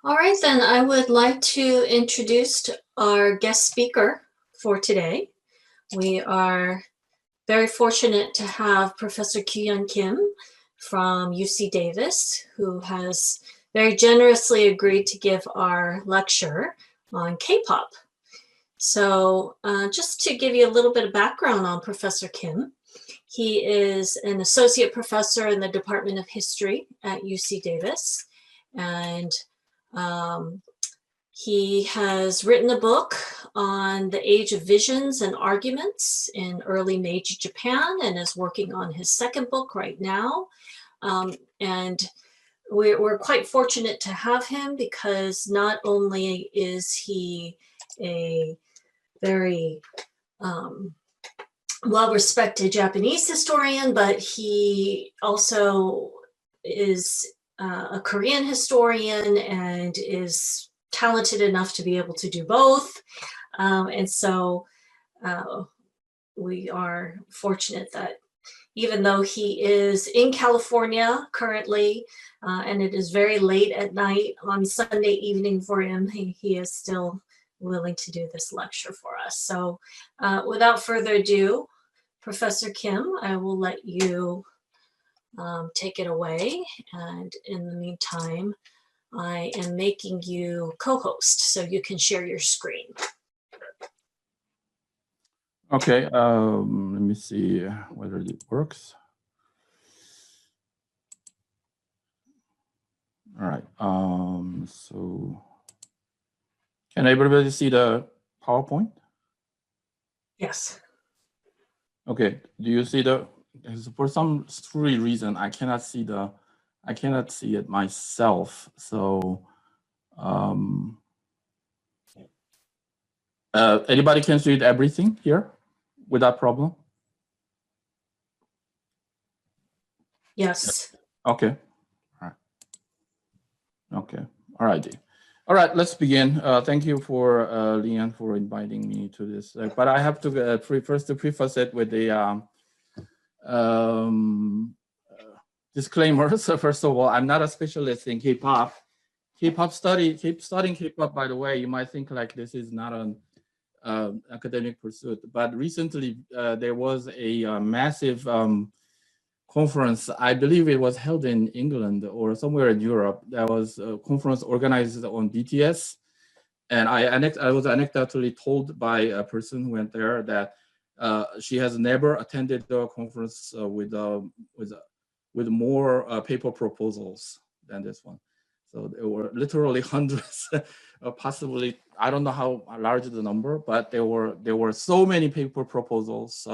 All right, then I would like to introduce our guest speaker for today. We are very fortunate to have Professor Kyun Kim from UC Davis, who has very generously agreed to give our lecture on K-pop. So just to give you a little bit of background on Professor Kim, he is an associate professor in the Department of History at UC Davis, and he has written a book on the age of visions and arguments in early Meiji Japan and is working on his second book right now. And we're quite fortunate to have him because not only is he a very well-respected Japanese historian, but he also is a Korean historian and is talented enough to be able to do both. And so we are fortunate that even though he is in California currently, and it is very late at night on Sunday evening for him, he is still willing to do this lecture for us. So without further ado, Professor Kim, I will let you take it away. And in the meantime, I am making you co-host so you can share your screen. Okay, let me see whether it works. All right, so can everybody see the PowerPoint? Yes. Okay, do you see the, for some silly reason, I cannot see it myself. So anybody can see everything here without problem? Yes. Okay. All right. Okay. All righty. All right, let's begin. Thank you for Leanne for inviting me to this. But I have to first to preface it with the disclaimer. So first of all, I'm not a specialist in K-pop. Studying K-pop, by the way, you might think like this is not an academic pursuit, but recently there was a massive conference. I believe it was held in England or somewhere in Europe. There was a conference organized on BTS, and I was anecdotally told by a person who went there that she has never attended a conference with more paper proposals than this one. So there were literally hundreds, possibly, I don't know how large the number, but there were so many paper proposals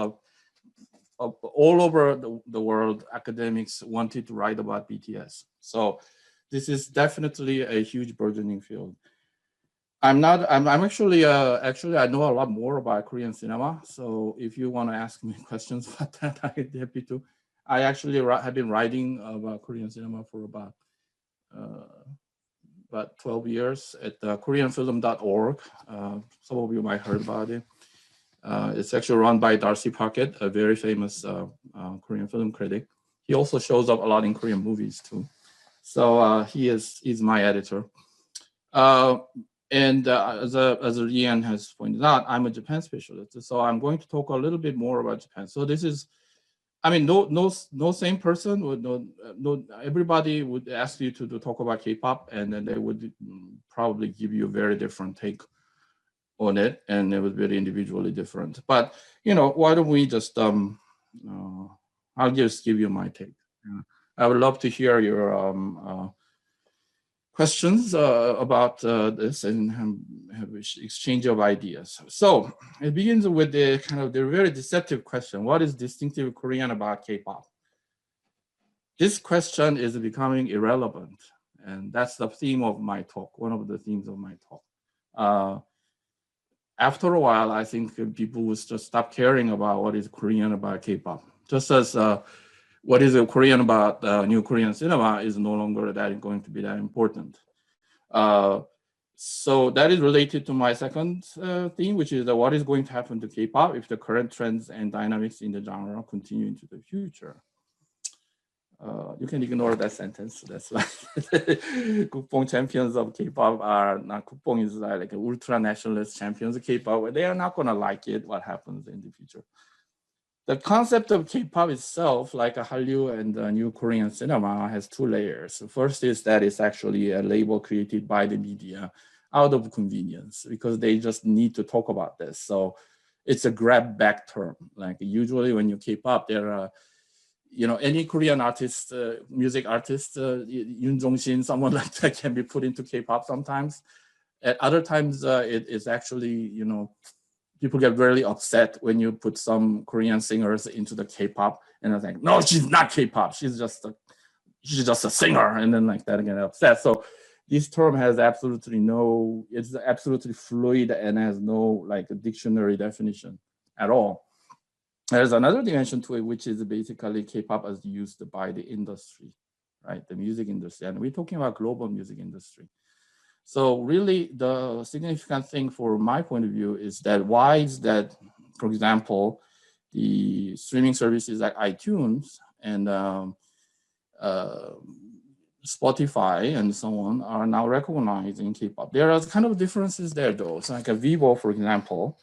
all over the world. Academics wanted to write about BTS. So this is definitely a huge burgeoning field. I'm actually I know a lot more about Korean cinema. So if you want to ask me questions about that, I'd be happy to. I actually have been writing about Korean cinema for about 12 years at koreanfilm.org. Some of you might have heard about it. It's actually run by Darcy Pocket, a very famous Korean film critic. He also shows up a lot in Korean movies too. So he's my editor. And as Leanne has pointed out, I'm a Japan specialist. So I'm going to talk a little bit more about Japan. So this is, I mean, no same person would everybody would ask you to talk about K-pop, and then they would probably give you a very different take on it, and it was very individually different. But why don't we just I'll just give you my take. I would love to hear your questions about this and have an exchange of ideas. So it begins with the very deceptive question: what is distinctive Korean about K-pop? This question is becoming irrelevant, and that's the theme of my talk. One of the themes of my talk. After a while, I think people will just stop caring about what is Korean about K-pop. Just as what is Korean about new Korean cinema is no longer going to be that important. So that is related to my second theme, which is what is going to happen to K-pop if the current trends and dynamics in the genre continue into the future. You can ignore that sentence. That's like 국뽕 champions of K-pop are not, 국뽕 is like ultra nationalist champions of K-pop. They are not gonna like it, what happens in the future. The concept of K-pop itself, like a Hallyu and new Korean cinema, has two layers. The first is that it's actually a label created by the media out of convenience because they just need to talk about this. So it's a grab back term. Like usually when you K-pop, there are any Korean artist, music artist, Yoon Jong-shin, someone like that can be put into K-pop sometimes. At other times, it is actually, people get really upset when you put some Korean singers into the K-pop, and I think, no, she's not K-pop. She's just a singer, and then like that get upset. So this term has it's absolutely fluid and has no like a dictionary definition at all. There's another dimension to it, which is basically K-pop as used by the industry, right? The music industry. And we're talking about global music industry. So really the significant thing for my point of view is that why is that, for example, the streaming services like iTunes and Spotify and so on are now recognizing K-pop. There are kind of differences there though. So like a Vivo, for example,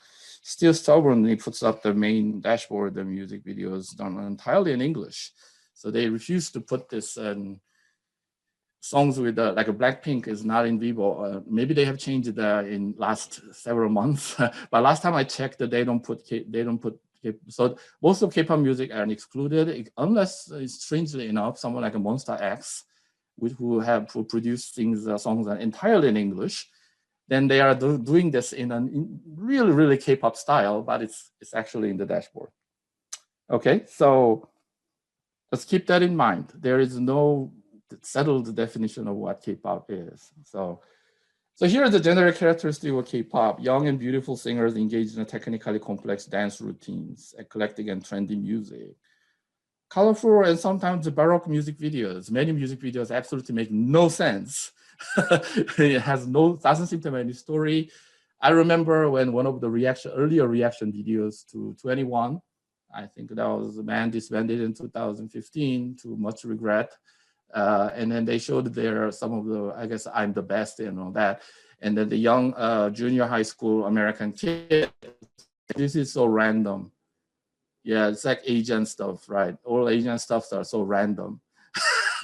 still stubbornly puts up the main dashboard, the music videos done entirely in English. So they refuse to put this songs with like a Blackpink is not in Vivo. Maybe they have changed it in last several months, but last time I checked, they don't put so most of K-pop music are excluded unless, strangely enough, someone like a Monster X, who produce songs entirely in English. Then they are doing this in a really, really K-pop style, but it's actually in the dashboard. Okay, so let's keep that in mind. There is no settled definition of what K-pop is. So here are the general characteristics of K-pop. Young and beautiful singers engaged in technically complex dance routines, eclectic and trendy music. Colorful and sometimes Baroque music videos. Many music videos absolutely make no sense. It doesn't seem to have any story. I remember when one of the earlier reaction videos to 21, I think that was the band disbanded in 2015 to much regret. And then they showed there some of the, I guess, I'm the best and all that. And then the young junior high school American kid, this is so random. Yeah, it's like Asian stuff, right? All Asian stuffs are so random.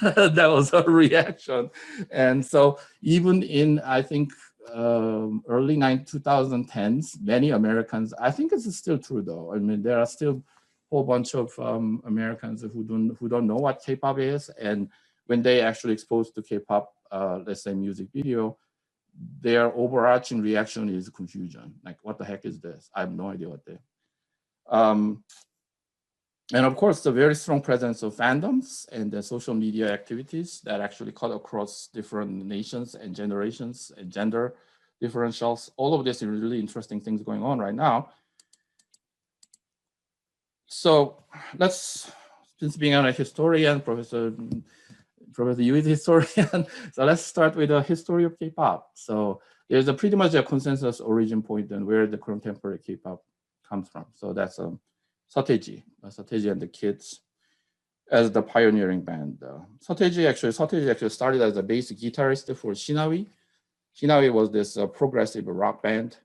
That was a reaction. And so even in, I think, early 2010s, many Americans, I think it's still true though. I mean, there are still a whole bunch of Americans who don't know what K-pop is. And when they actually exposed to K-pop, let's say music video, their overarching reaction is confusion. Like, what the heck is this? I have no idea what they and of course, the very strong presence of fandoms and the social media activities that actually cut across different nations and generations and gender differentials. All of this is really interesting things going on right now. So since being a historian, Professor Yu is a historian, so let's start with the history of K-pop. So there's pretty much a consensus origin point and where the contemporary K-pop comes from. So that's Seo Taiji and the Kids as the pioneering band. Seo Taiji actually started as a bass guitarist for Shinawi. Shinawi was this progressive rock band.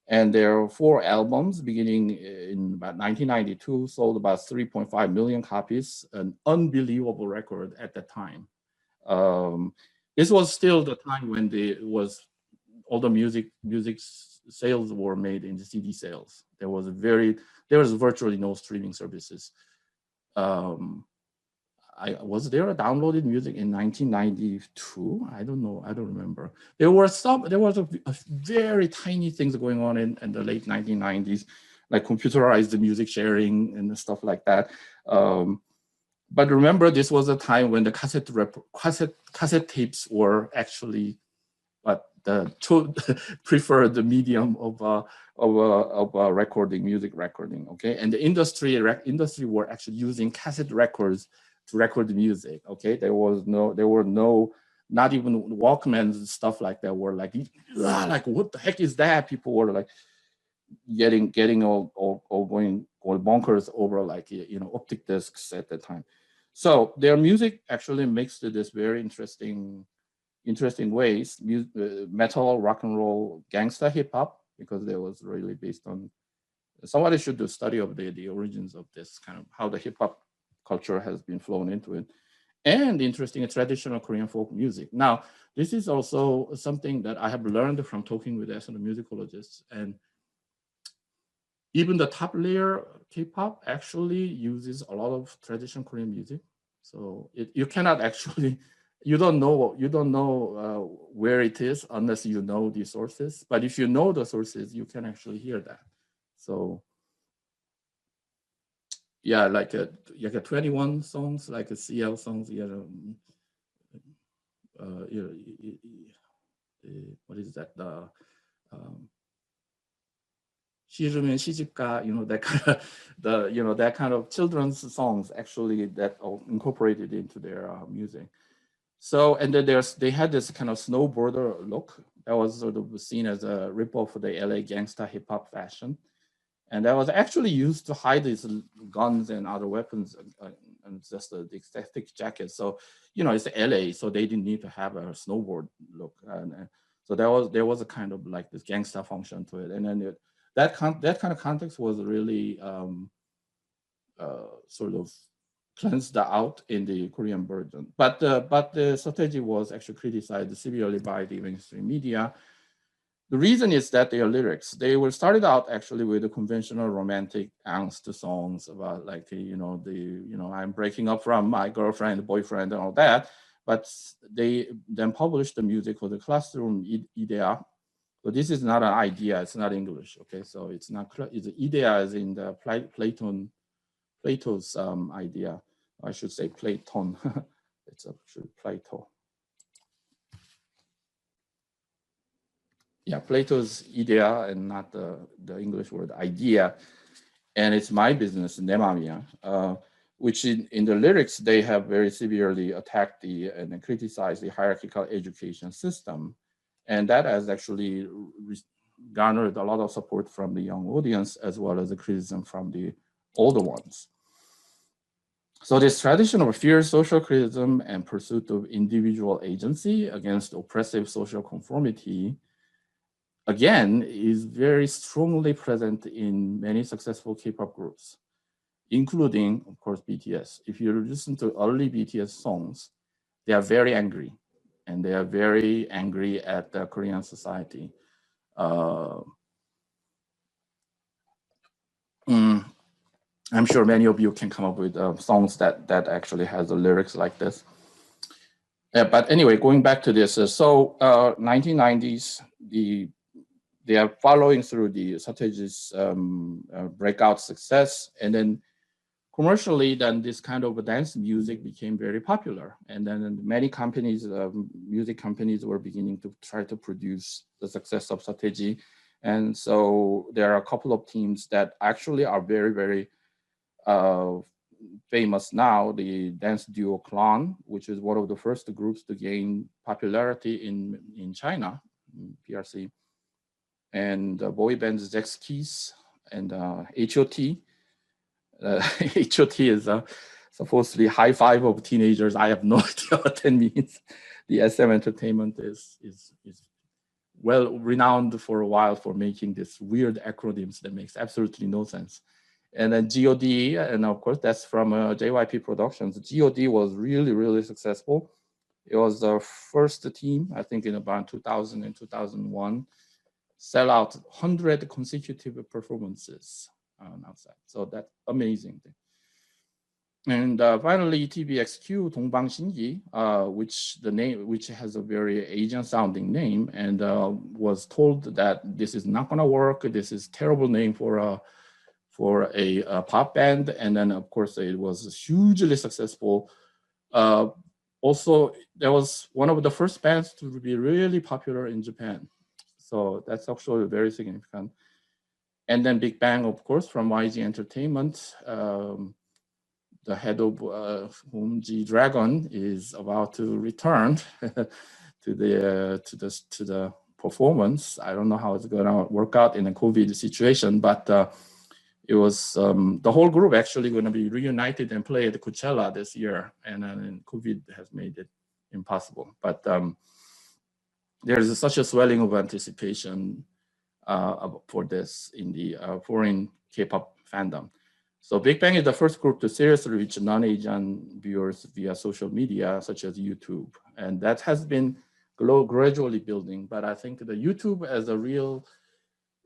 And their 4 albums beginning in about 1992 sold about 3.5 million copies, an unbelievable record at the time. This was still the time when all the music sales were made in the CD sales. There was virtually no streaming services. Was there a downloaded music in 1992? I don't know. I don't remember. There was a very tiny things going on in the late 1990s, like computerized music sharing and stuff like that. But remember, this was a time when the cassette tapes were actually the preferred medium of music recording. Okay, and the industry were actually using cassette records to record the music. Okay, there were no, not even Walkmans and stuff like that were like what the heck is that? People were like getting all going bonkers over optic discs at the time. So their music actually mixed this very interesting ways, metal, rock and roll, gangsta hip hop, because they was really based on, somebody should do a study of the origins of this kind of, how the hip hop culture has been flown into it. And interesting traditional Korean folk music. Now, this is also something that I have learned from talking with ethnomusicologists. And even the top layer K-pop actually uses a lot of traditional Korean music. So you cannot actually, you don't know where it is unless you know the sources. But if you know the sources, you can actually hear that. So yeah, like a 21 songs, like a CL songs, what is that? The 시주면 시집가, that kind of that kind of children's songs actually that are incorporated into their music. So, and then they had this kind of snowboarder look that was sort of seen as a ripoff of the LA gangsta hip hop fashion. And that was actually used to hide these guns and other weapons and just the thick jacket. So, it's LA, so they didn't need to have a snowboard look. And so there was a kind of like this gangsta function to it. And then that kind of context was really sort of cleansed out in the Korean version. But the strategy was actually criticized severely by the mainstream media. The reason is that their lyrics, they were started out actually with the conventional romantic angst songs about like, I'm breaking up from my girlfriend, boyfriend, and all that. But they then published the music for the classroom idea. So this is not an idea, it's not English, okay? So it's not, it's idea as in the Plato's idea. I should say Platon, it's actually Plato. Yeah, Plato's idea and not the English word idea. And it's my business, 내 맘이야, which in the lyrics, they have very severely attacked and criticized the hierarchical education system. And that has actually garnered a lot of support from the young audience, as well as the criticism from the older ones. So this tradition of fierce social criticism and pursuit of individual agency against oppressive social conformity, again, is very strongly present in many successful K-pop groups, including, of course, BTS. If you listen to early BTS songs, they are very angry, and they are very angry at the Korean society. I'm sure many of you can come up with songs that actually has the lyrics like this. But anyway, going back to this, 1990s, they are following through the strategies breakout success, and then commercially, then this kind of dance music became very popular, and then many companies, music companies, were beginning to try to produce the success of strategy. And so there are a couple of teams that actually are very, very famous now. The dance duo Clan, which is one of the first groups to gain popularity in China, PRC, and boy bands Zex Keys and HOT. HOT is supposedly high five of teenagers. I have no idea what that means. The SM Entertainment is well renowned for a while for making this weird acronyms that makes absolutely no sense. And then God, and of course that's from JYP Productions. God was really, really successful. It was the first team, I think, in about 2000 and 2001, sell out 100 consecutive performances outside. So that's amazing thing. And finally, TVXQ Dongbang Shingi, which has a very Asian sounding name, and was told that this is not gonna work. This is terrible name for a pop band. And then of course it was hugely successful. Also, there was one of the first bands to be really popular in Japan. So that's actually very significant. And then Big Bang, of course, from YG Entertainment. The head of whom G-Dragon is about to return to the performance. I don't know how it's going to work out in a COVID situation, but it was the whole group actually going to be reunited and play at Coachella this year, and COVID has made it impossible. But there's such a swelling of anticipation for this in the foreign K-pop fandom. So Big Bang is the first group to seriously reach non-Asian viewers via social media, such as YouTube. And that has been gradually building. But I think the YouTube as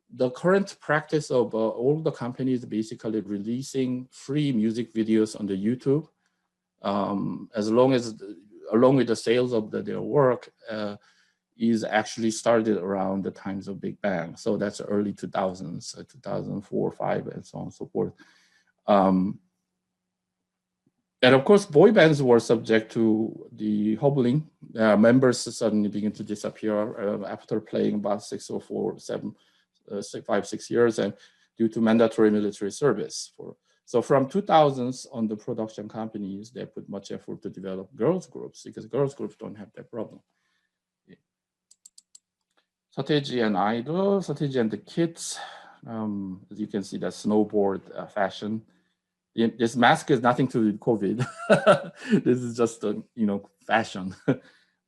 the current practice of all the companies basically releasing free music videos on the YouTube, along with the sales of their work, is actually started around the times of Big Bang. So that's early 2000s, 2004, 5, and so on and so forth. And of course, boy bands were subject to the hobbling. Members suddenly begin to disappear after playing about 6 or 5, 6 years, and due to mandatory military service. So from 2000s on, the production companies, they put much effort to develop girls groups, because girls groups don't have that problem. Strategy and Idol, Strategy and the Kids. As you can see, that snowboard fashion. This mask is nothing to do with COVID. This is just a fashion,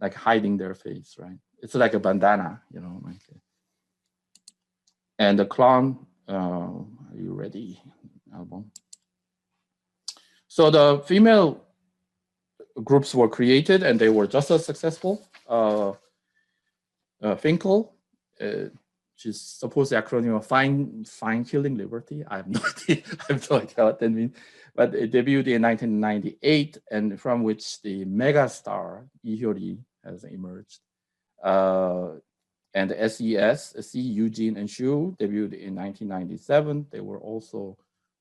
like hiding their face, right? It's like a bandana, like. And the Clown, are you ready? Album. So the female groups were created, and they were just as successful. Finkel, which is supposed to acronym of Fine Killing Liberty. I have no idea. I have no idea what that means. But it debuted in 1998, and from which the megastar Lee Hyori has emerged. And SES, C, Eugene, and Shu debuted in 1997. They were also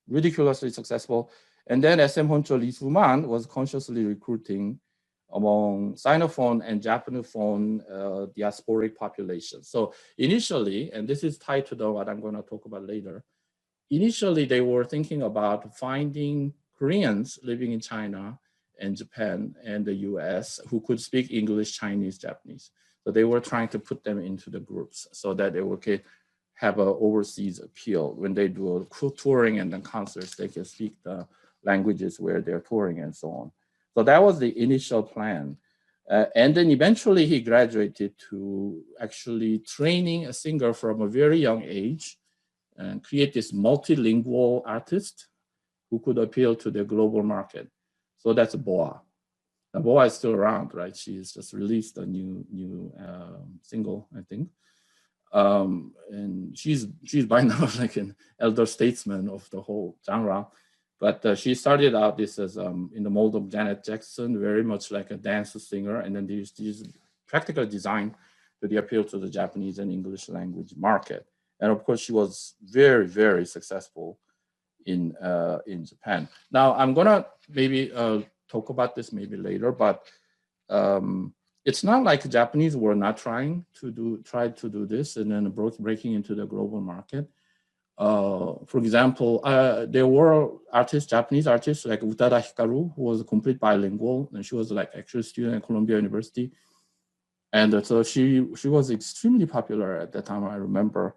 ridiculously successful. And then SM Honcho Lee Soo-man was consciously recruiting among Sinophone and Japanophone diasporic populations. So initially, and this is tied to what I'm going to talk about later, initially they were thinking about finding Koreans living in China and Japan and the US who could speak English, Chinese, Japanese. So they were trying to put them into the groups so that they would have an overseas appeal. When they do a touring and then concerts, they can speak the languages where they're touring and so on. So that was the initial plan. And then eventually he graduated to actually training a singer from a very young age and create this multilingual artist who could appeal to the global market. So that's Boa. Now, Boa is still around, right? She's just released a new single, I think. And she's by now like an elder statesman of the whole genre. But she started out this as in the mold of Janet Jackson, very much like a dance singer, and then these practically designed to the appeal to the Japanese and English language market. And of course, she was very, very successful in Japan. Now, I'm gonna maybe talk about this maybe later, but it's not like the Japanese were not tried to do this and then breaking into the global market. For example, there were Japanese artists like Utada Hikaru, who was a complete bilingual, and she was like actually a student at Columbia University. And so she was extremely popular at that time, I remember.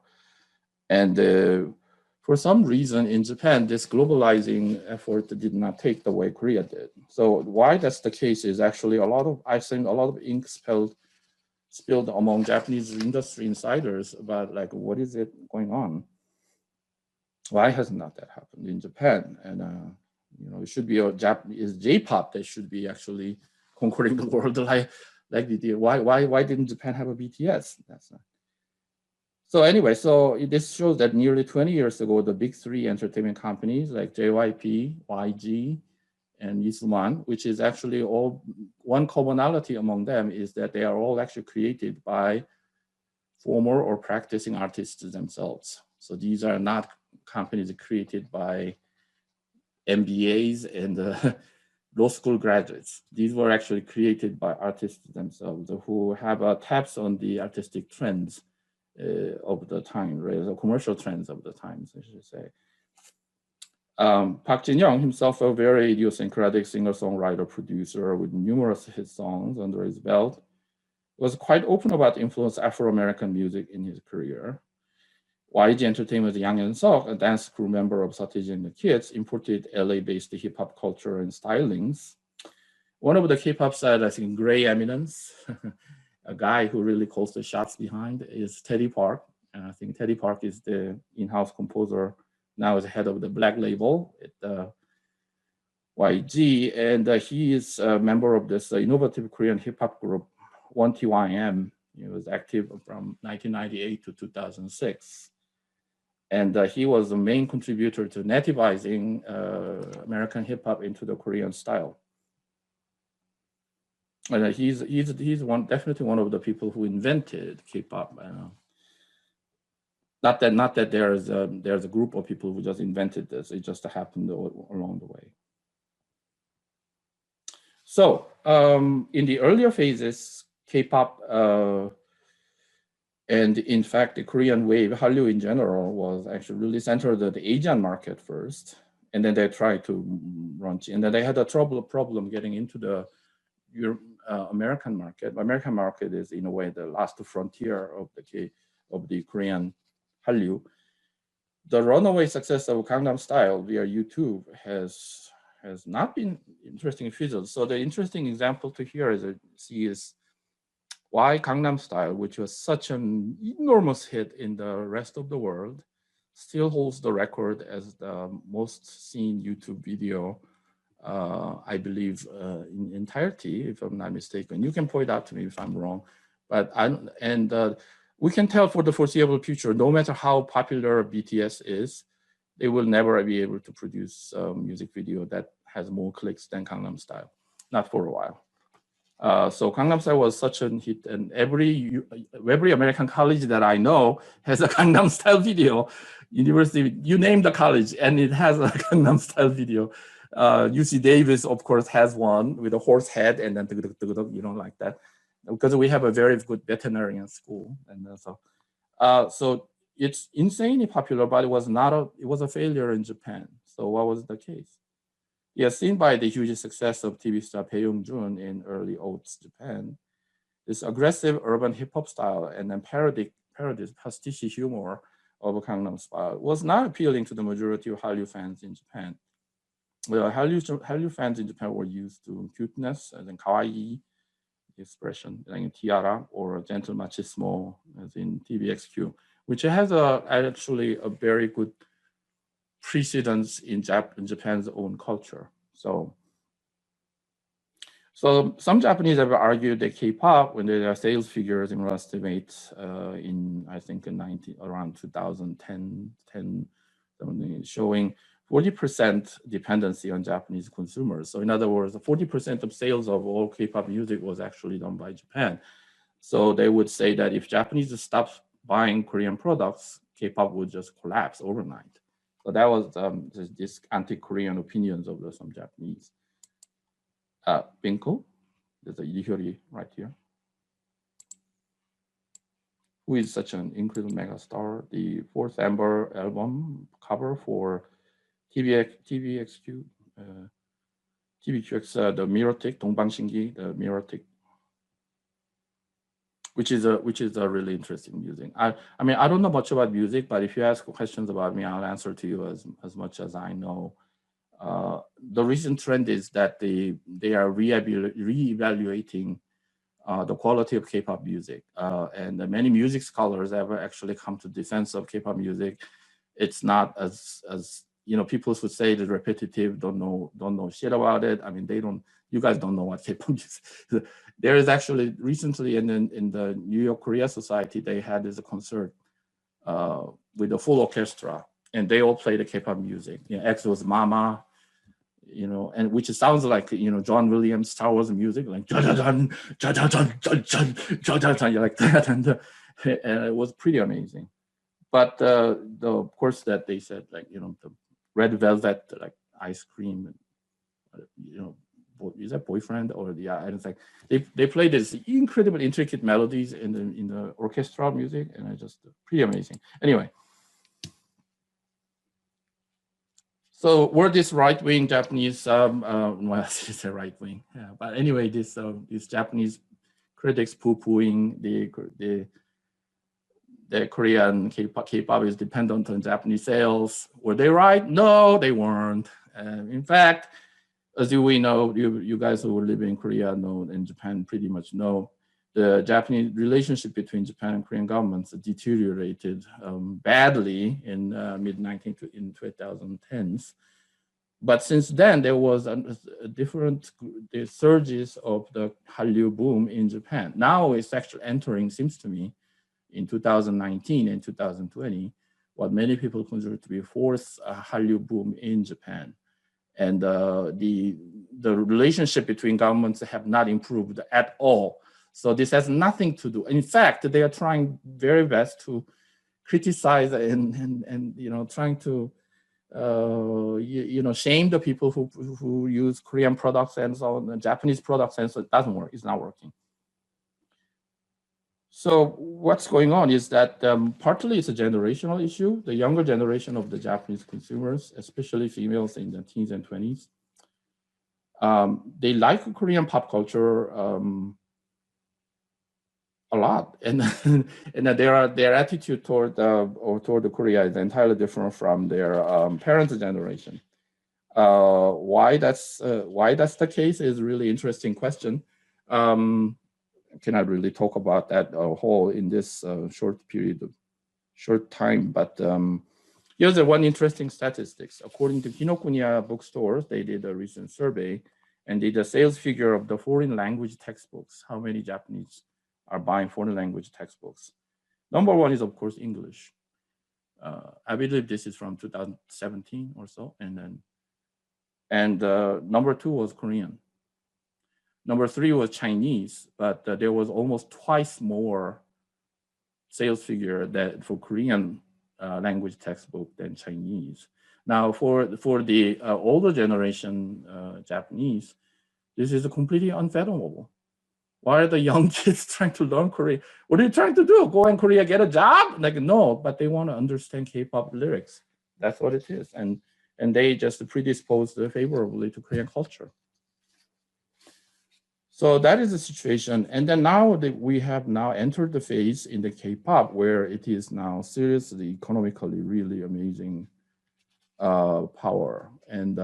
And for some reason in Japan, this globalizing effort did not take the way Korea did. So why that's the case is actually I've seen a lot of ink spilled among Japanese industry insiders about like, what is it going on? Why has not that happened in Japan? And it should be Japanese J-pop that should be actually conquering the world like they did. Why didn't Japan have a BTS? That's not. So anyway, so this shows that nearly 20 years ago, the big three entertainment companies like JYP, YG, and Isuman, which is actually all one commonality among them is that they are all actually created by former or practicing artists themselves. So these are not companies created by MBAs and law school graduates. These were actually created by artists themselves who have taps on the artistic trends of the time, right? The commercial trends of the times, I should say. Park Jin-young himself, a very idiosyncratic singer-songwriter producer with numerous hit songs under his belt, was quite open about influence Afro-American music in his career. YG Entertainment, Yang and Sok, a dance crew member of Sateji and the Kids, imported LA-based hip-hop culture and stylings. One of the K-pop side, I think, Gray Eminence, a guy who really calls the shots behind, is Teddy Park. And I think Teddy Park is the in-house composer, now is head of the Black Label at YG, and he is a member of this innovative Korean hip-hop group, 1TYM. He was active from 1998 to 2006. And he was the main contributor to nativizing American hip-hop into the Korean style. And he's definitely one of the people who invented K-pop. Not that there's a group of people who just invented this. It just happened along the way. So in the earlier phases, K-pop and in fact the Korean wave, Hallyu in general, was actually really centered at the Asian market first, and then they tried to launch, and then they had a problem getting into the American market. American market is in a way the last frontier of the Korean Hallyu. The runaway success of Gangnam Style via YouTube has not been interesting fizzled. So the interesting example to here is why Gangnam Style, which was such an enormous hit in the rest of the world, still holds the record as the most seen YouTube video, I believe, in entirety, if I'm not mistaken. You can point out to me if I'm wrong, but we can tell for the foreseeable future, no matter how popular BTS is, they will never be able to produce a music video that has more clicks than Gangnam Style, not for a while. So Gangnam Style was such a hit, and every American college that I know has a Gangnam Style video. University, you name the college, and it has a Gangnam Style video. UC Davis, of course, has one with a horse head, and then you know, like that, because we have a very good veterinarian school, and so it's insanely popular, but it was a failure in Japan. So what was the case? Yeah, seen by the huge success of TV star Bae Young-jun in early aughts Japan, this aggressive urban hip hop style and then parodies pastiche humor of Gangnam Style was not appealing to the majority of Hallyu fans in Japan. Well, Hallyu fans in Japan were used to cuteness as in kawaii expression, like in tiara, or gentle machismo as in TVXQ, which has actually a very good precedence in Japan's own culture. So some Japanese have argued that K-pop, when there are sales figures in estimate in, I think, around 2010, showing 40% dependency on Japanese consumers. So in other words, 40% of sales of all K-pop music was actually done by Japan. So they would say that if Japanese stopped buying Korean products, K-pop would just collapse overnight. So that was this anti-Korean opinions of some Japanese. Binko, there's a Yihori right here, who is such an incredible megastar. The fourth Amber album cover for TVXQ, TVQX, the Mirotic, 동방신기, the Mirotic, which is a really interesting music. I mean, I don't know much about music, but if you ask questions about me, I'll answer to you as much as I know. The recent trend is that they are reevaluating the quality of K-pop music, and many music scholars have actually come to defense of K-pop music. It's not as you know, people who say it's repetitive, don't know shit about it. I mean, you guys don't know what K-pop music is. There is actually recently in the New York Korea Society, they had this concert with a full orchestra, and they all played the K-pop music. You know, EXO's Mama, you know, and which sounds like, you know, John Williams Star Wars music, like like that, and it was pretty amazing. But of course that they said, like, you know, the red velvet, like ice cream, you know, is that boyfriend or and it's like they play this incredible intricate melodies in the orchestral music, and it's just pretty amazing. Anyway. So were this right-wing Japanese, well, it's a right-wing, yeah. But anyway, these Japanese critics poo-pooing the that Korean K-pop is dependent on Japanese sales. Were they right? No, they weren't. In fact, as we know, you guys who live in Korea know, and Japan pretty much know, the Japanese relationship between Japan and Korean governments deteriorated badly in in 2010s. But since then, there was a different surges of the Hallyu boom in Japan. Now it's actually entering, seems to me, in 2019 and 2020, what many people consider to be a fourth Hallyu boom in Japan. And the relationship between governments have not improved at all. So this has nothing to do. In fact, they are trying very best to criticize and trying to shame the people who use Korean products and so on, and Japanese products, and so it doesn't work. It's not working. So what's going on is that partly it's a generational issue. The younger generation of the Japanese consumers, especially females in the teens and 20s, they like Korean pop culture a lot, and and their attitude toward the Korea is entirely different from their parents' generation. Why that's the case is a really interesting question. Cannot really talk about that whole in this short time, but here's one interesting statistics. According to Kinokuniya bookstores, they did a recent survey and did a sales figure of the foreign language textbooks. How many Japanese are buying foreign language textbooks? Number one is, of course, English. I believe this is from 2017 or so, and number two was Korean. Number three was Chinese, but there was almost twice more sales figure that for Korean language textbook than Chinese. Now, for the older generation Japanese, this is completely unfathomable. Why are the young kids trying to learn Korean? What are you trying to do? Go in Korea, get a job? Like, no, but they want to understand K-pop lyrics. That's what it is. And they just predisposed favorably to Korean culture. So that is the situation. And then now that we have now entered the phase in the K-pop where it is now seriously economically really amazing power. And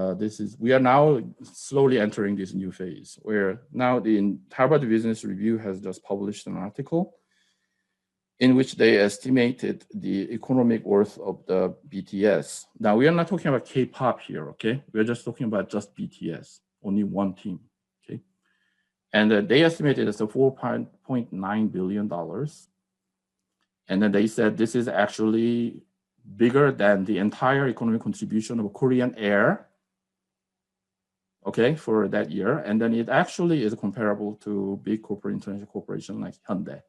we are now slowly entering this new phase where now the Harvard Business Review has just published an article in which they estimated the economic worth of the BTS. Now we are not talking about K-pop here, okay? We're just talking about just BTS, only one team, okay? And they estimated it's a $4.9 billion. And then they said this is actually bigger than the entire economic contribution of Korean Air, okay, for that year. And then it actually is comparable to big corporate international corporation like Hyundai.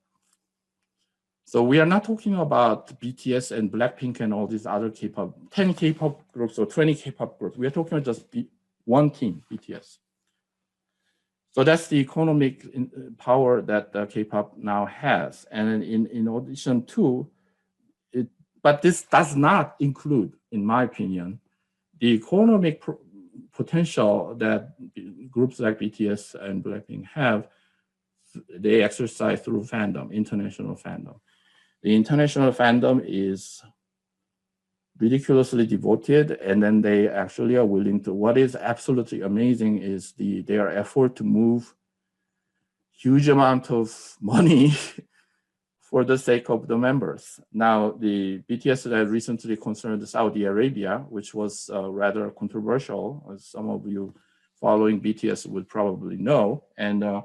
So we are not talking about BTS and Blackpink and all these other K-pop, 10 K-pop groups or 20 K-pop groups. We are talking about just one team, BTS. So that's the economic power that K-pop now has. And in addition to it, but this does not include, in my opinion, the economic potential that groups like BTS and Blackpink have. They exercise through fandom, international fandom. The international fandom is ridiculously devoted, and then they actually are willing to, what is absolutely amazing is their effort to move huge amount of money for the sake of the members. Now, the BTS that recently concerned Saudi Arabia, which was rather controversial, as some of you following BTS would probably know. And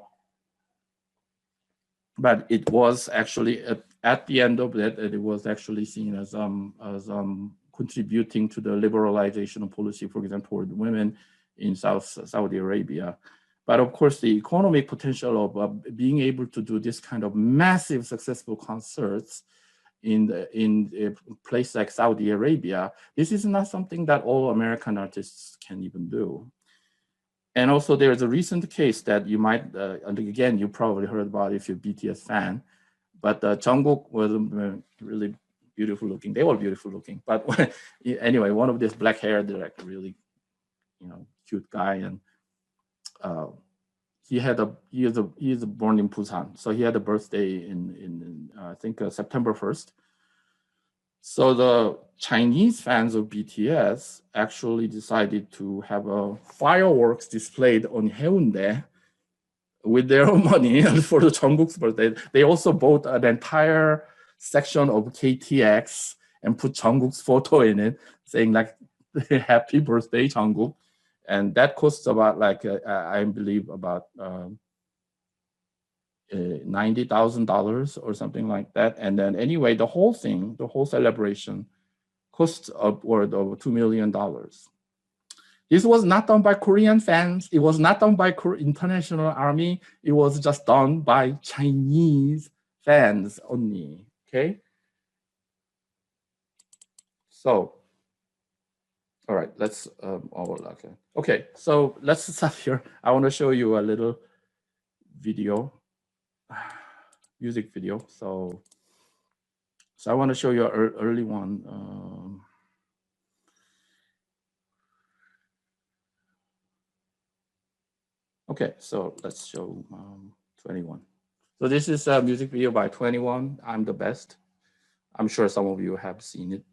but it was actually at the end of that, it was actually seen as contributing to the liberalization of policy, for example, toward women in Saudi Arabia. But of course, the economic potential of being able to do this kind of massive successful concerts in a place like Saudi Arabia, this is not something that all American artists can even do. And also there's a recent case that you might, and again, you probably heard about if you're a BTS fan, but Jungkook was really beautiful looking. They were beautiful looking, but anyway, one of this black hair director, really, cute guy, and he is born in Busan, so he had a birthday in I think September 1st, So the Chinese fans of BTS actually decided to have a fireworks displayed on Haeundae with their own money for the Jungkook's birthday. They also bought an entire section of KTX and put Jungkook's photo in it, saying like "Happy Birthday, Jungkook," and that costs about like I believe about $90,000 or something like that. And then anyway, the whole thing, the whole celebration, cost upward of $2 million. This was not done by Korean fans. It was not done by international army. It was just done by Chinese fans only, okay? So, all right, let's, okay, so let's start here. I wanna show you a little video, music video. So I wanna show you an early one. Okay, so let's show 21. So this is a music video by 21, I'm the Best. I'm sure some of you have seen it.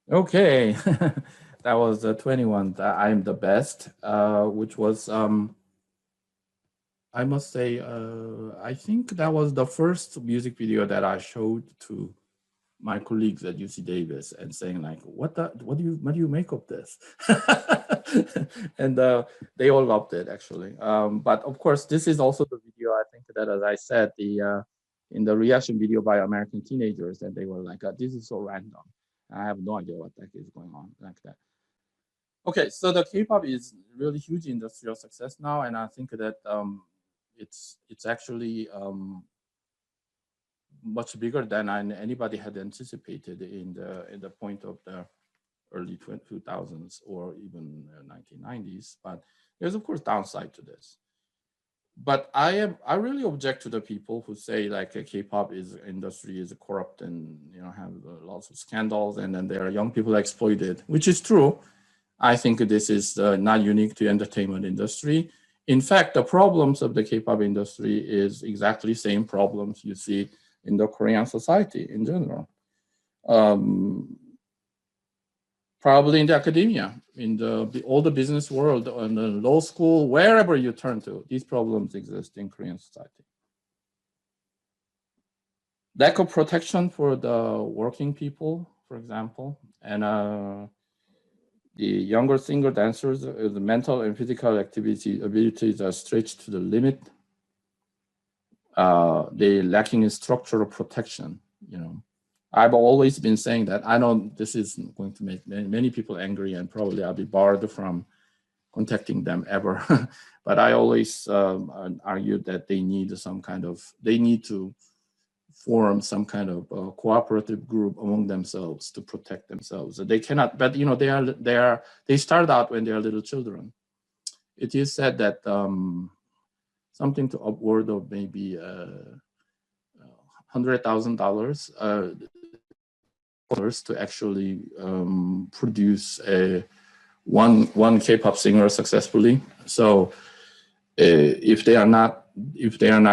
Okay, that was the 21. I'm the Best, which was I must say, I think that was the first music video that I showed to my colleagues at UC Davis and saying like, what do you make of this? And they all loved it actually. But of course, this is also the video, I think that, as I said, in the reaction video by American teenagers, and they were like, this is so random. I have no idea what the heck is going on like that. Okay, so the K-pop is really huge industrial success now, and I think that it's actually much bigger than anybody had anticipated in the point of the early 2000s or even 1990s. But there's of course downside to this. But I really object to the people who say like a K-pop industry is corrupt and have lots of scandals, and then there are young people exploited, which is true. I think this is not unique to entertainment industry. In fact, the problems of the K-pop industry is exactly the same problems you see in the Korean society in general. Probably in the academia, in all the business world, in the law school, wherever you turn to, these problems exist in Korean society. Lack of protection for the working people, for example, and the younger singer dancers, the mental and physical abilities are stretched to the limit. They're lacking in structural protection. I've always been saying that. I know this is going to make many people angry, and probably I'll be barred from contacting them ever. But I always argued that they need to form some kind of cooperative group among themselves to protect themselves. They cannot, but they start out when they are little children. It is said that something to upward of maybe $100,000 to actually produce one K-pop singer successfully. So if they are not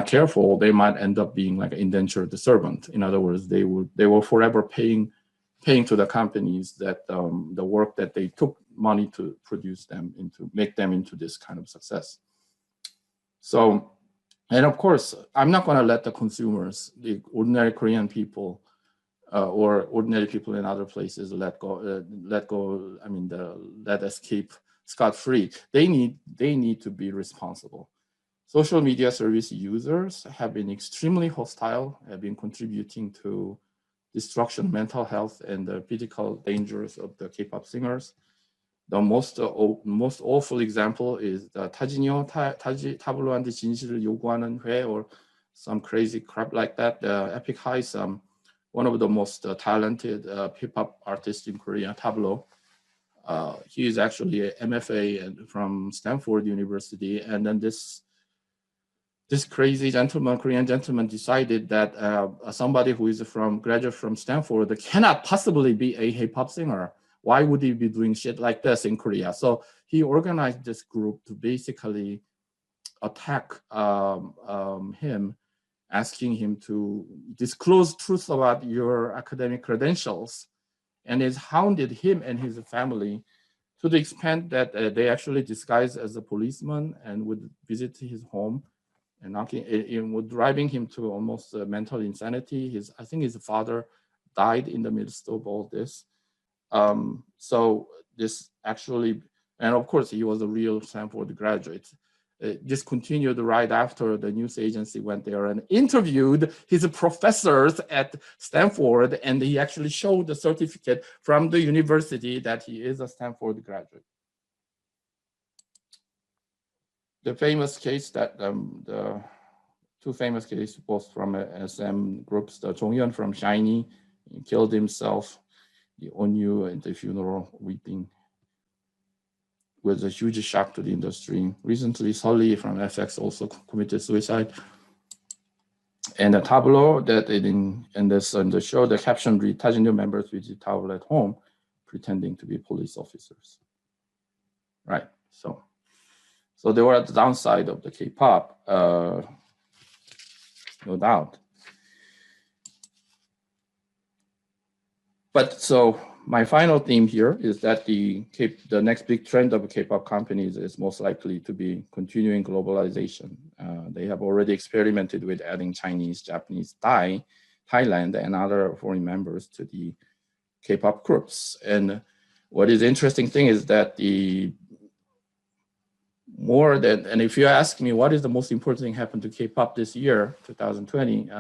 careful, they might end up being like an indentured servant. In other words, they were forever paying to the companies that the work that they took money to produce them make them into this kind of success. So, and of course, I'm not going to let the consumers, the ordinary Korean people, or ordinary people in other places let escape scot-free. They need to be responsible. Social media service users have been extremely hostile, have been contributing to destruction, mental health, and the physical dangers of the K-pop singers. The most awful example is the 타블로한테 진실을 요구하는 회, or some crazy crap like that. The Epic High, one of the most talented hip-hop artists in Korea, Tablo. He is actually an MFA from Stanford University, and then this crazy Korean gentleman decided that somebody who is graduate from Stanford cannot possibly be a hip-hop singer. Why would he be doing shit like this in Korea? So he organized this group to basically attack him, asking him to disclose truth about your academic credentials, and has hounded him and his family to the extent that they actually disguised as a policeman and would visit his home and would driving him to almost mental insanity. I think his father died in the midst of all this. So this actually, and of course he was a real Stanford graduate. This continued right after the news agency went there and interviewed his professors at Stanford, and he actually showed the certificate from the university that he is a Stanford graduate. The famous case that the two famous cases, both from SM groups, the Jonghyun from SHINee, he killed himself, the Onyu at the funeral weeping, was a huge shock to the industry. Recently, Sully from FX also committed suicide. And the tableau that in the show, the caption read, "타진요 members visit tableau at home, pretending to be police officers." Right. So they were at the downside of the K-pop, no doubt. But so my final theme here is that the next big trend of K-pop companies is most likely to be continuing globalization. They have already experimented with adding Chinese, Japanese, Thailand, and other foreign members to the K-pop groups. And what is interesting thing is that and if you ask me what is the most important thing happened to K-pop this year, 2020,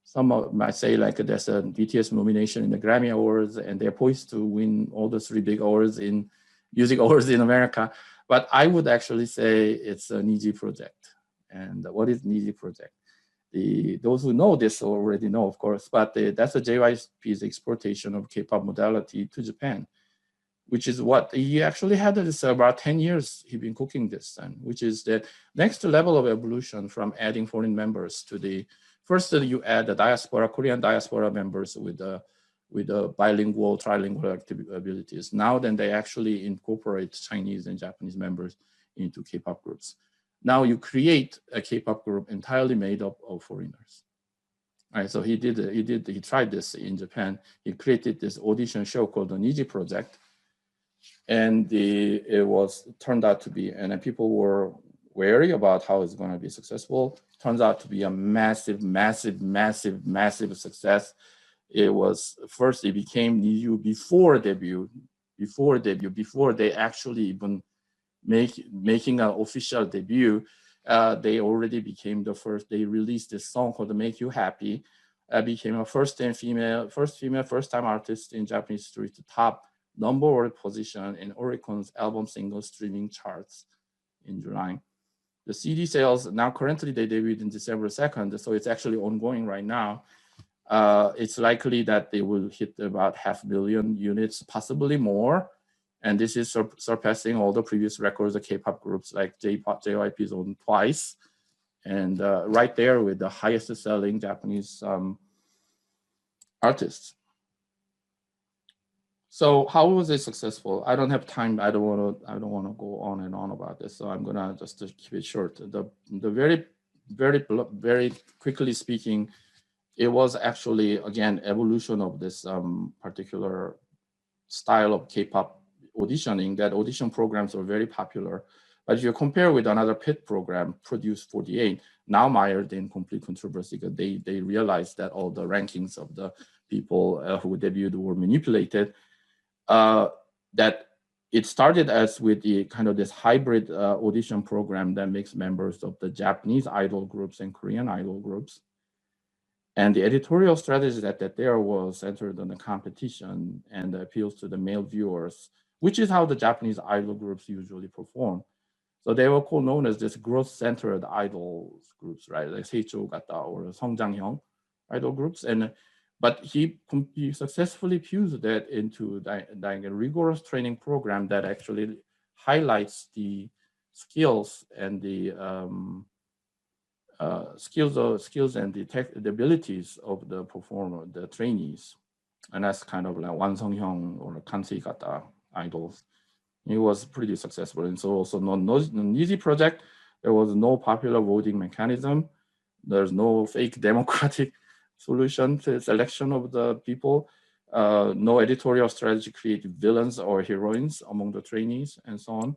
some might say like there's a BTS nomination in the Grammy Awards and they're poised to win all the 3 big awards in music awards in America. But I would actually say it's a NiziU project. And what is NiziU project? Those who know this already know, of course, but that's a JYP's exportation of K-pop modality to Japan, which is what he actually had this about 10 years he's been cooking this, and which is the next level of evolution from adding foreign members to the first you add the diaspora, Korean diaspora members with the bilingual, trilingual abilities. Now then they actually incorporate Chinese and Japanese members into K-pop groups. Now you create a K-pop group entirely made up of foreigners. All right, so he tried this in Japan. He created this audition show called the NiziU Project. And it turned out to be, and people were wary about how it's going to be successful. Turns out to be a massive, massive, massive, massive success. It became NiziU before they actually even making an official debut. They already became the first. They released this song called "Make You Happy." Became a first time artist in Japanese history to top #1 position in Oricon's album single streaming charts in July. The CD sales, now currently they debuted in December 2nd, so it's actually ongoing right now. It's likely that they will hit about 500,000 units, possibly more. And this is surpassing all the previous records of K-pop groups like JYP's own Twice. And right there with the highest selling Japanese artists. So how was it successful? I don't have time. I don't want to go on and on about this. So I'm gonna just keep it short. The very quickly speaking, it was actually again evolution of this particular style of K-pop auditioning. That audition programs are very popular. But if you compare with another PIT program, Produce 48, now mired in complete controversy because they realized that all the rankings of the people who debuted were manipulated. That it started as with the kind of this hybrid audition program that makes members of the Japanese idol groups and Korean idol groups. And the editorial strategy that there was centered on the competition and appeals to the male viewers, which is how the Japanese idol groups usually perform. So they were known as this growth-centered idol groups, right? Like Seicho Gata or Songjangyong idol groups. But he successfully fused that into a rigorous training program that actually highlights the skills and the skills and the abilities of the performer, the trainees, and that's kind of like Wan Song-hyung or Kansei Gata idols. It was pretty successful, and so also no NiziU project. There was no popular voting mechanism. There's no fake democratic solution to selection of the people. No editorial strategy created villains or heroines among the trainees, and so on.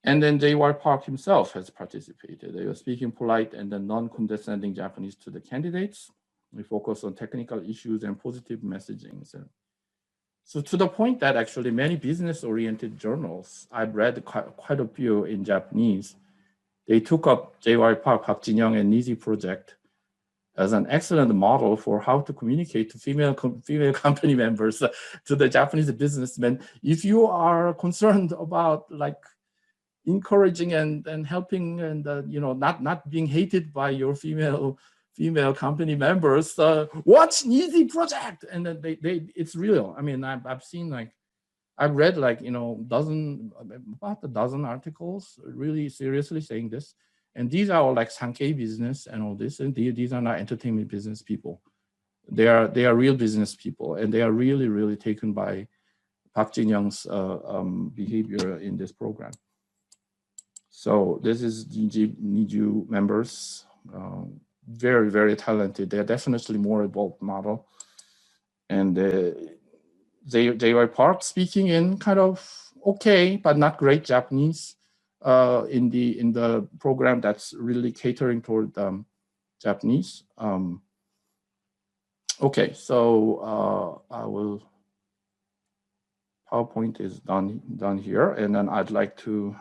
And then J.Y. Park himself has participated. They were speaking polite and then non-condescending Japanese to the candidates. We focus on technical issues and positive messaging. So to the point that actually many business-oriented journals, I've read quite a few in Japanese, they took up J.Y. Park, Park Jin-young, and NiziU project as an excellent model for how to communicate to female company members, to the Japanese businessmen. If you are concerned about like encouraging and helping and not being hated by your female company members, watch NiziU project, and then it's real. I mean, I've seen I've read about a dozen articles really seriously saying this, and these are all like Sankei business and all this, and these are not entertainment business people. They are real business people, and they are really taken by Park Jin-young's behavior in this program. So this is NiziU members, very talented. They're definitely more evolved model. And J.Y. Park speaking in kind of okay, but not great Japanese in the program that's really catering toward Japanese. Okay, so I will. PowerPoint is done here, and then I'd like to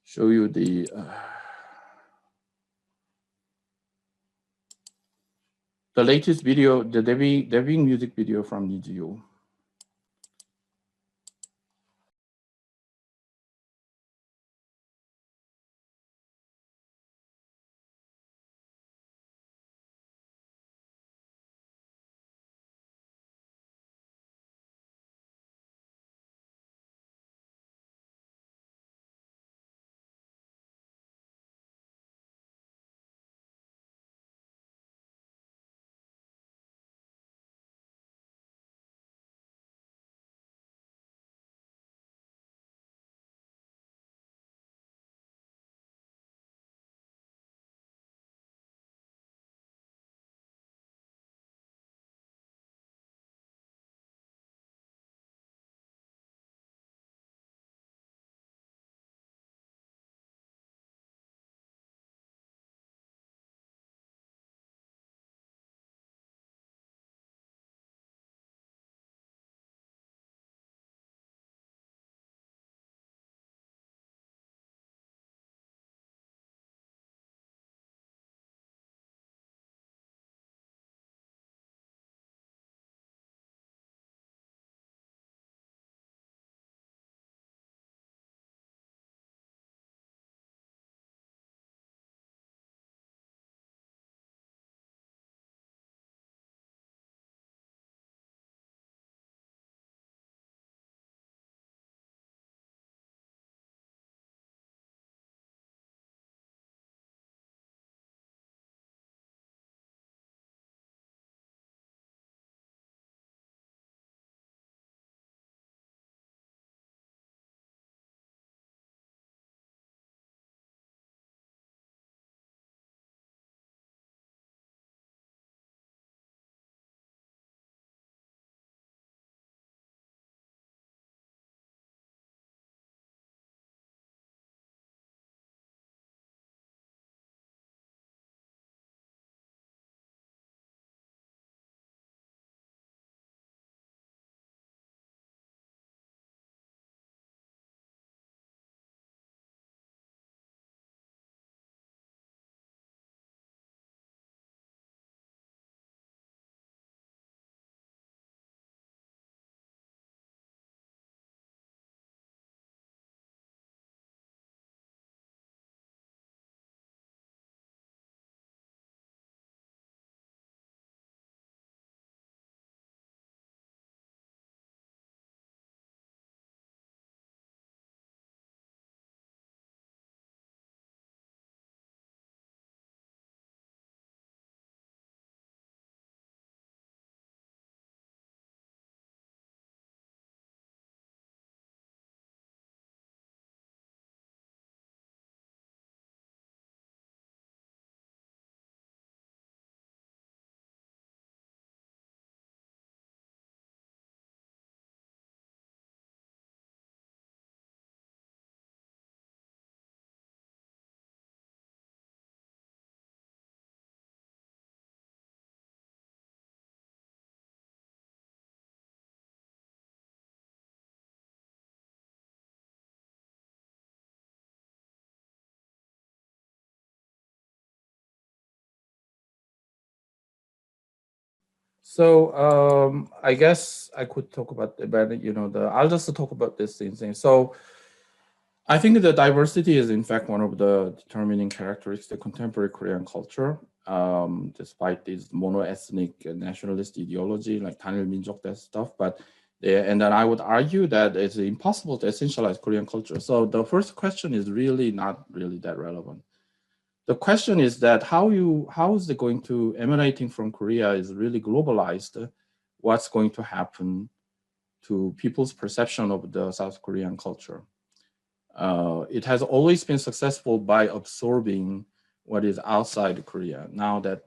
show you the latest video, the Devi music video from NiziU. So I guess I could talk about I'll just talk about this thing. So I think the diversity is in fact one of the determining characteristics of contemporary Korean culture, despite this mono-ethnic nationalist ideology like Tanil Minjok, that stuff. But and then I would argue that it's impossible to essentialize Korean culture. So the first question is really not really that relevant. The question is that how is it going to emanating from Korea is really globalized. What's going to happen to people's perception of the South Korean culture? It has always been successful by absorbing what is outside Korea. Now that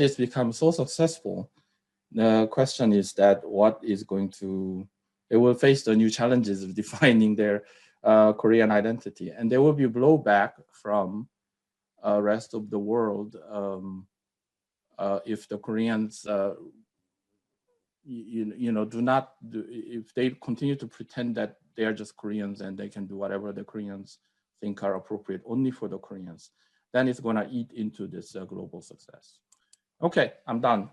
it's become so successful, the question is that what is going to, they will face the new challenges of defining their Korean identity, and there will be blowback from rest of the world if the Koreans do not do, if they continue to pretend that they are just Koreans and they can do whatever the Koreans think are appropriate only for the Koreans, then it's going to eat into this global success. Okay, I'm done.